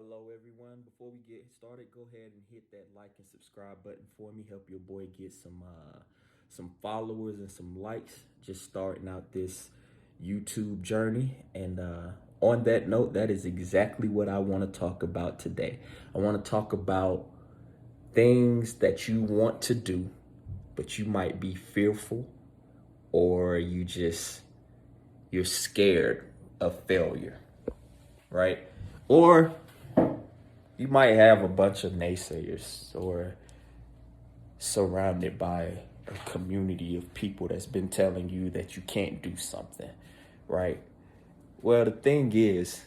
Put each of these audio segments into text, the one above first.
Hello, everyone. Before we get started, go ahead and hit that like and subscribe button for me. Help your boy get some followers and some likes. Just starting out this YouTube journey. And on that note, that is exactly what I want to talk about today. I want to talk about things that you want to do, but you might be fearful, or you're scared of failure, right? Or you might have a bunch of naysayers, or surrounded by a community of people that's been telling you that you can't do something, right? Well, the thing is,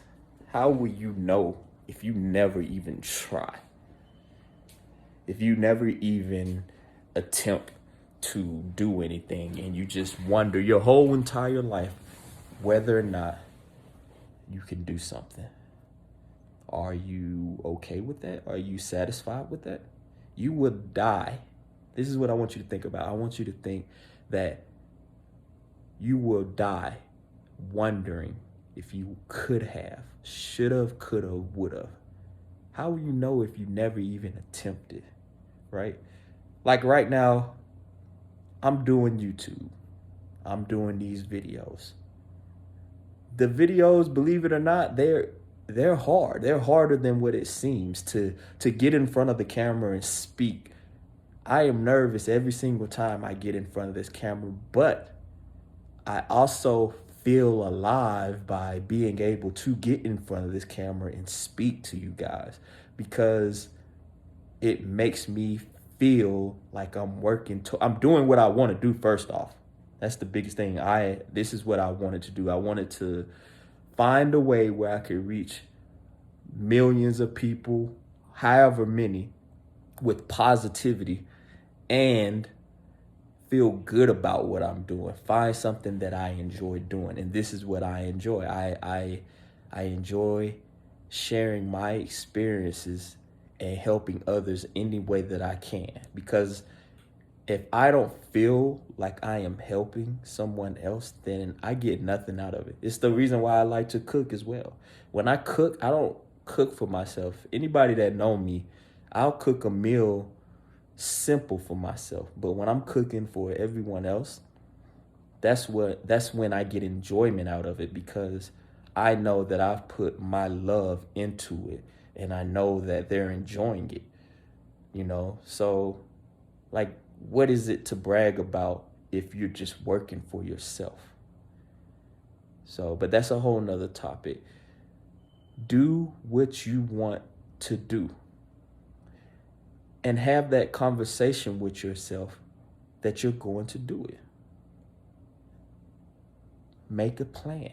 how will you know if you never even try? If you never even attempt to do anything, and you just wonder your whole entire life whether or not you can do something? Are you okay with that? Are you satisfied with that? You will die. This is what I want you to think about. I want you to think that you will die wondering if you could have, should have, could have, would have. How will you know if you never even attempted, right? Like right now, I'm doing YouTube. I'm doing these videos. The videos, believe it or not, they're hard. They're harder than what it seems to get in front of the camera and speak. I am nervous every single time I get in front of this camera, but I also feel alive by being able to get in front of this camera and speak to you guys, because it makes me feel like I'm doing what I want to do. First off, that's the biggest thing. This is what I wanted to do. I wanted to find a way where I could reach millions of people, however many, with positivity and feel good about what I'm doing. Find something that I enjoy doing. And this is what I enjoy. I enjoy sharing my experiences and helping others any way that I can. Because if I don't feel like I am helping someone else, then I get nothing out of it. It's the reason why I like to cook as well. When I cook, I don't cook for myself. Anybody that know me, I'll cook a meal simple for myself. But when I'm cooking for everyone else, that's when I get enjoyment out of it, because I know that I've put my love into it and I know that they're enjoying it. So, like, what is it to brag about if you're just working for yourself? So, but that's a whole nother topic. Do what you want to do and have that conversation with yourself that you're going to do it. Make a plan.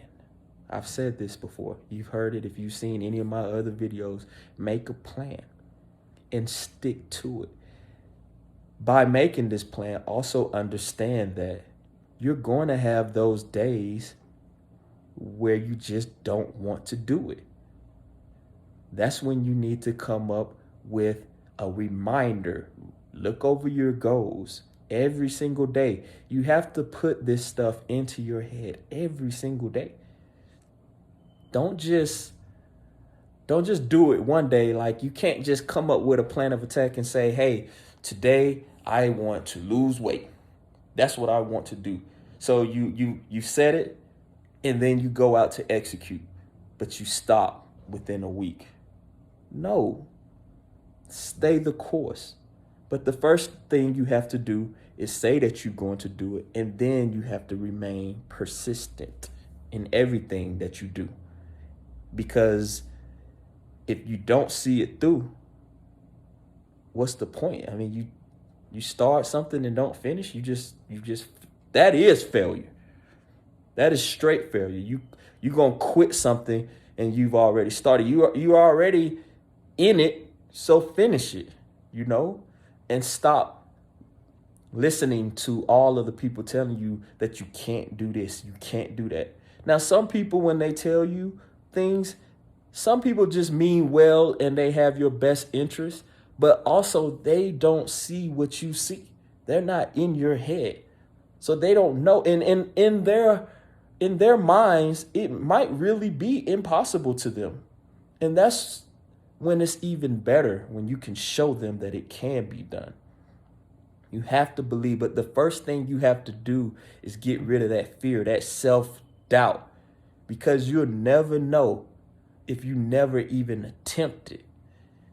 I've said this before. You've heard it. If you've seen any of my other videos, make a plan and stick to it. By making this plan, also understand that you're going to have those days where you just don't want to do it. That's when you need to come up with a reminder. Look over your goals every single day. You have to put this stuff into your head every single day. Don't just do it one day. Like, you can't just come up with a plan of attack and say, hey, today I want to lose weight. That's what I want to do. So you set it, and then you go out to execute, but you stop within a week. No, stay the course. But the first thing you have to do is say that you're going to do it, and then you have to remain persistent in everything that you do. Because if you don't see it through, what's the point? I mean, you start something and don't finish, you just that is failure. That is straight failure. You gonna quit something and you've already started. You already in it, so finish it, and stop listening to all of the people telling you that you can't do this, you can't do that. Now, some people, when they tell you things, some people just mean well and they have your best interest, but also they don't see what you see. They're not in your head. So they don't know. And in their minds, it might really be impossible to them. And that's when it's even better when you can show them that it can be done. You have to believe, but the first thing you have to do is get rid of that fear, that self-doubt, because you'll never know if you never even attempt it.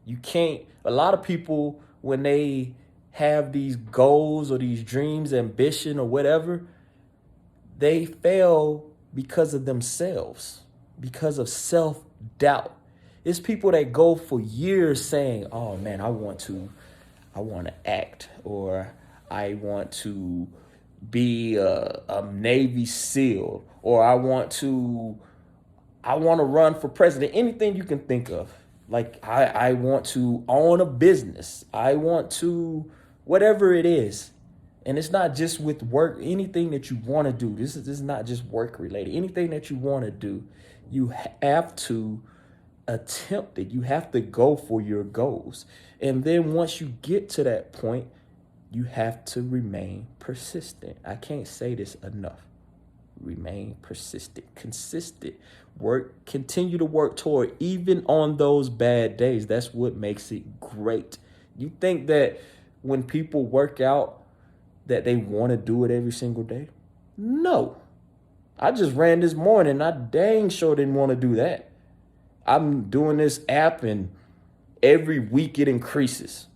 You can't, a lot of people, when they have these goals or these dreams, ambition or whatever, they fail because of themselves, because of self-doubt. It's people that go for years saying, oh man, I want to act, or I want to be a Navy SEAL, or I want to run for president. Anything you can think of. Like I want to own a business. I want to, whatever it is. And it's not just with work, anything that you want to do. This is not just work related. Anything that you want to do, you have to attempt it. You have to go for your goals. And then once you get to that point, you have to remain persistent. I can't say this enough. Remain persistent, consistent, continue to work toward, even on those bad days. That's what makes it great. You think that when people work out that they want to do it every single day? No. I just ran this morning. I dang sure didn't want to do that. I'm doing this app and every week it increases.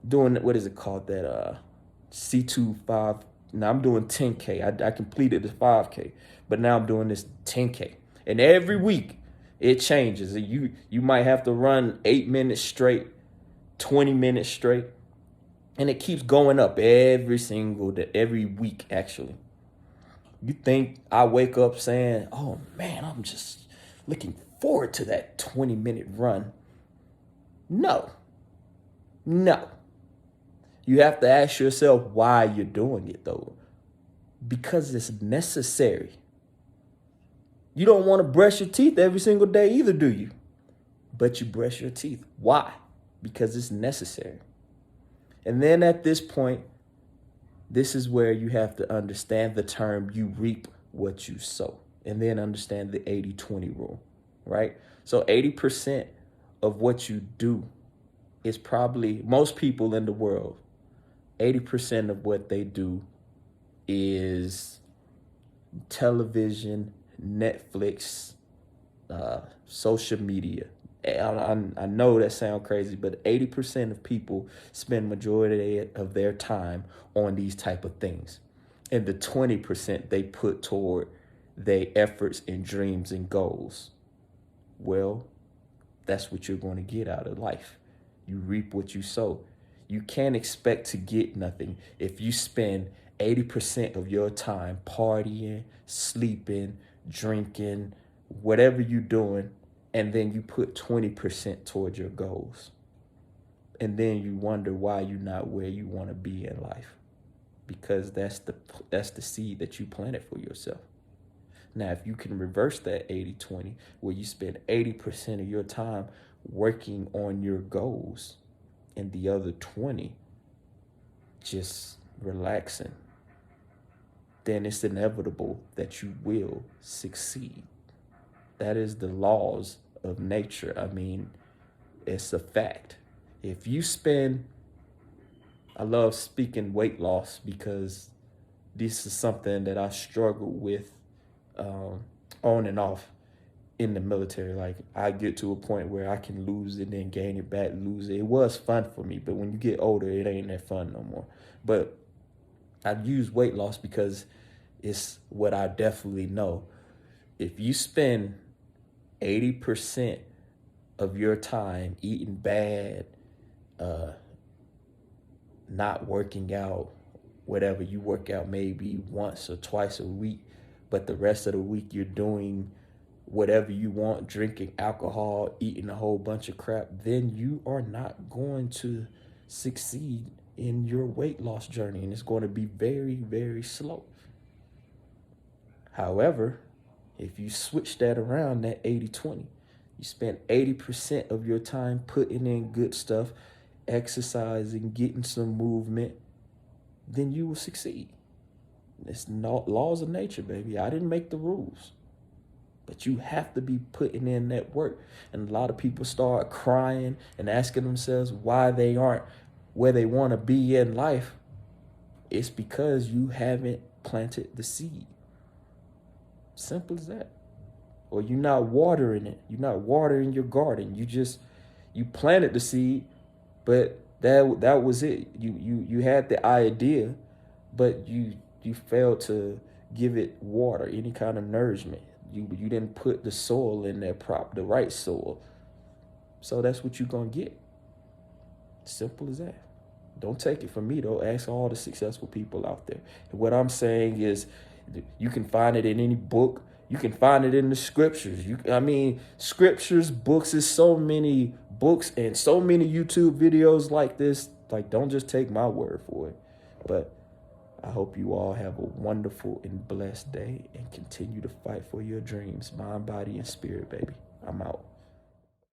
Doing, what is it called? That C25. Now I'm doing 10K. I completed the 5K, but now I'm doing this 10K. And every week it changes. You might have to run 8 minutes straight, 20 minutes straight. And it keeps going up every single day, every week, actually. You think I wake up saying, oh man, I'm just looking forward to that 20-minute run? No. You have to ask yourself why you're doing it, though. Because it's necessary. You don't want to brush your teeth every single day either, do you? But you brush your teeth. Why? Because it's necessary. And then at this point, this is where you have to understand the term, you reap what you sow. And then understand the 80-20 rule, right? So 80% of what you do is probably, most people in the world, 80% of what they do is television, Netflix, social media. I know that sounds crazy, but 80% of people spend majority of their time on these type of things. And the 20% they put toward their efforts and dreams and goals. Well, that's what you're going to get out of life. You reap what you sow. You can't expect to get nothing if you spend 80% of your time partying, sleeping, drinking, whatever you're doing, and then you put 20% towards your goals. And then you wonder why you're not where you want to be in life. Because that's the seed that you planted for yourself. Now, if you can reverse that 80-20, where you spend 80% of your time working on your goals and the other 20 just relaxing, then it's inevitable that you will succeed. That is the laws of nature. I mean, it's a fact. If you spend, I love speaking weight loss because this is something that I struggle with on and off in the military. Like, I get to a point where I can lose it, then gain it back, lose it. It was fun for me, but when you get older, it ain't that fun no more. But I use weight loss because it's what I definitely know. If you spend 80% of your time eating bad, not working out, whatever, you work out maybe once or twice a week, but the rest of the week you're doing whatever you want, drinking alcohol, eating a whole bunch of crap, then you are not going to succeed in your weight loss journey, and it's going to be very, very slow. However, if you switch that around, that 80-20, you spend 80% of your time putting in good stuff, exercising, getting some movement, then you will succeed. It's not laws of nature, baby. I didn't make the rules. But you have to be putting in that work. And a lot of people start crying and asking themselves why they aren't where they want to be in life. It's because you haven't planted the seed. Simple as that. Or you're not watering it. You're not watering your garden. You planted the seed, but that was it. You had the idea, but you failed to give it water, any kind of nourishment. You didn't put the soil in there the right soil. So that's what you're gonna get. Simple as that. Don't take it from me though. Ask all the successful people out there. And what I'm saying is, you can find it in any book. You can find it in the scriptures. Scriptures, books. There's so many books and so many YouTube videos like this. Like, don't just take my word for it. But I hope you all have a wonderful and blessed day and continue to fight for your dreams, mind, body, and spirit, baby. I'm out.